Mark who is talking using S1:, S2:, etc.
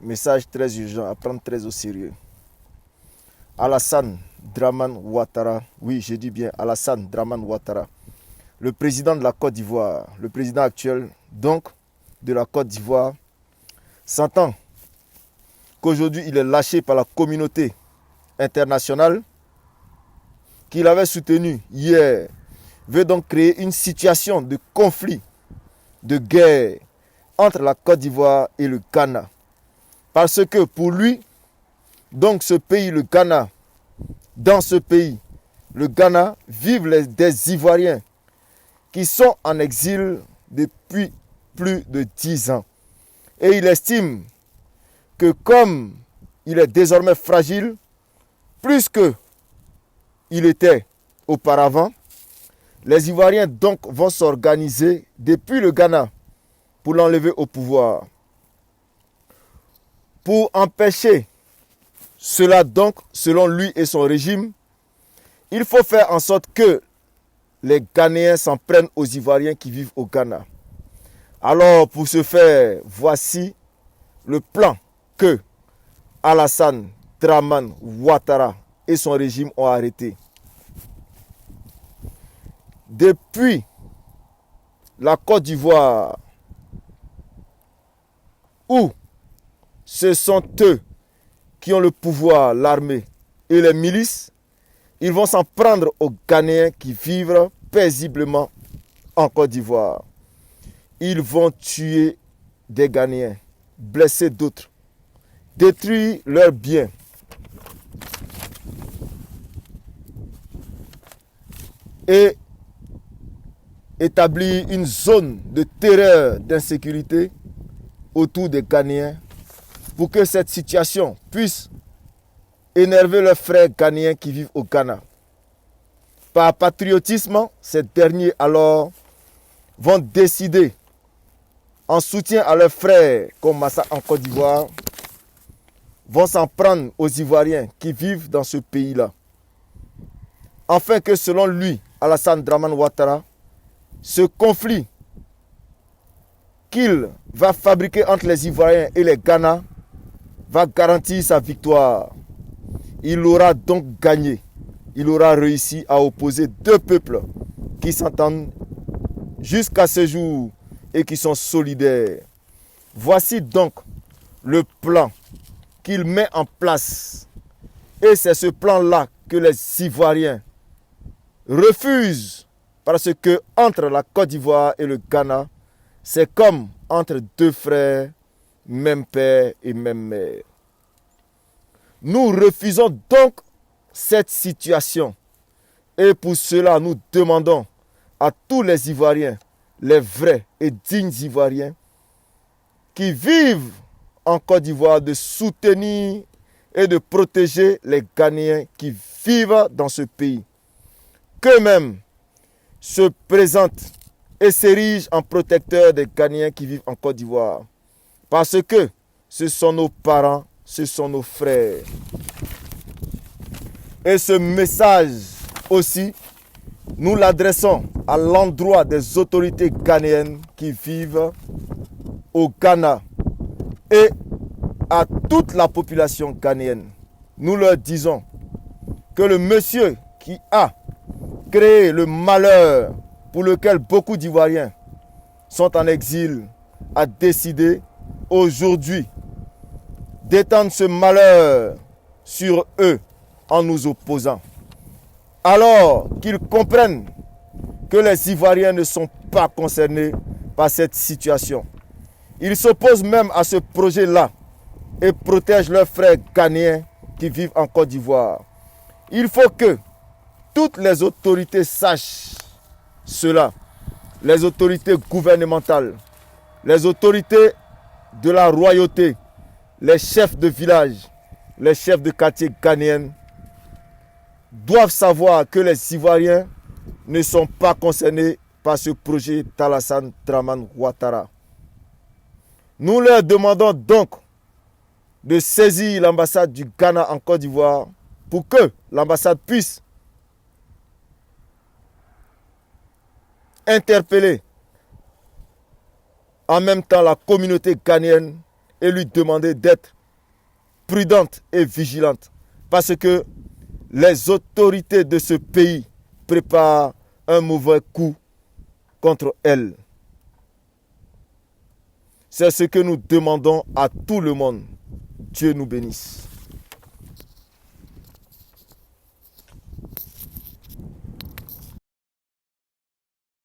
S1: Message très urgent à prendre très au sérieux. Alassane Dramane Ouattara, oui, je dis bien Alassane Dramane Ouattara, le président de la Côte d'Ivoire, le président actuel donc de la Côte d'Ivoire, s'entend qu'aujourd'hui il est lâché par la communauté internationale qu'il avait soutenu hier, veut donc créer une situation de conflit, de guerre entre la Côte d'Ivoire et le Ghana. Parce que pour lui, donc ce pays, le Ghana, dans ce pays, le Ghana, vivent des Ivoiriens qui sont en exil depuis plus de 10 ans. Et il estime que comme il est désormais fragile, plus qu'il était auparavant, les Ivoiriens donc vont s'organiser depuis le Ghana pour l'enlever au pouvoir. Pour empêcher cela donc, selon lui et son régime, il faut faire en sorte que les Ghanéens s'en prennent aux Ivoiriens qui vivent au Ghana. Alors pour ce faire, voici le plan que Alassane Dramane Ouattara et son régime ont arrêté. Depuis la Côte d'Ivoire, où ce sont eux qui ont le pouvoir, l'armée et les milices, ils vont s'en prendre aux Ghanéens qui vivent paisiblement en Côte d'Ivoire. Ils vont tuer des Ghanéens, blesser d'autres, détruire leurs biens. Et établir une zone de terreur, d'insécurité autour des Ghanéens pour que cette situation puisse énerver leurs frères ghanéens qui vivent au Ghana. Par patriotisme, ces derniers alors vont décider, en soutien à leurs frères comme Massa en Côte d'Ivoire, vont s'en prendre aux Ivoiriens qui vivent dans ce pays-là. Afin que selon lui, Alassane Dramane Ouattara, ce conflit qu'il va fabriquer entre les Ivoiriens et les Ghana va garantir sa victoire. Il aura donc gagné. Il aura réussi à opposer deux peuples qui s'entendent jusqu'à ce jour et qui sont solidaires. Voici donc le plan qu'il met en place. Et c'est ce plan-là que les Ivoiriens refusent parce que entre la Côte d'Ivoire et le Ghana, c'est comme entre deux frères, même père et même mère. Nous refusons donc cette situation. Et pour cela, nous demandons à tous les Ivoiriens, les vrais et dignes Ivoiriens, qui vivent en Côte d'Ivoire, de soutenir et de protéger les Ghanéens qui vivent dans ce pays. Qu'eux-mêmes se présentent et s'érigent en protecteurs des Ghanéens qui vivent en Côte d'Ivoire. Parce que ce sont nos parents, ce sont nos frères. Et ce message aussi, nous l'adressons à l'endroit des autorités ghanéennes qui vivent au Ghana et à toute la population ghanéenne. Nous leur disons que le monsieur qui a créé le malheur pour lequel beaucoup d'Ivoiriens sont en exil a décidé aujourd'hui d'étendre ce malheur sur eux en nous opposant. Alors qu'ils comprennent que les Ivoiriens ne sont pas concernés par cette situation. Ils s'opposent même à ce projet-là et protègent leurs frères ghanéens qui vivent en Côte d'Ivoire. Il faut que toutes les autorités sachent cela. Les autorités gouvernementales, les autorités de la royauté, les chefs de village, les chefs de quartier ghanéens doivent savoir que les Ivoiriens ne sont pas concernés par ce projet d'Alassane Dramane Ouattara. Nous leur demandons donc de saisir l'ambassade du Ghana en Côte d'Ivoire pour que l'ambassade puisse interpeller en même temps la communauté ghanéenne et lui demander d'être prudente et vigilante parce que les autorités de ce pays préparent un mauvais coup contre elle. C'est ce que nous demandons à tout le monde. Dieu nous bénisse.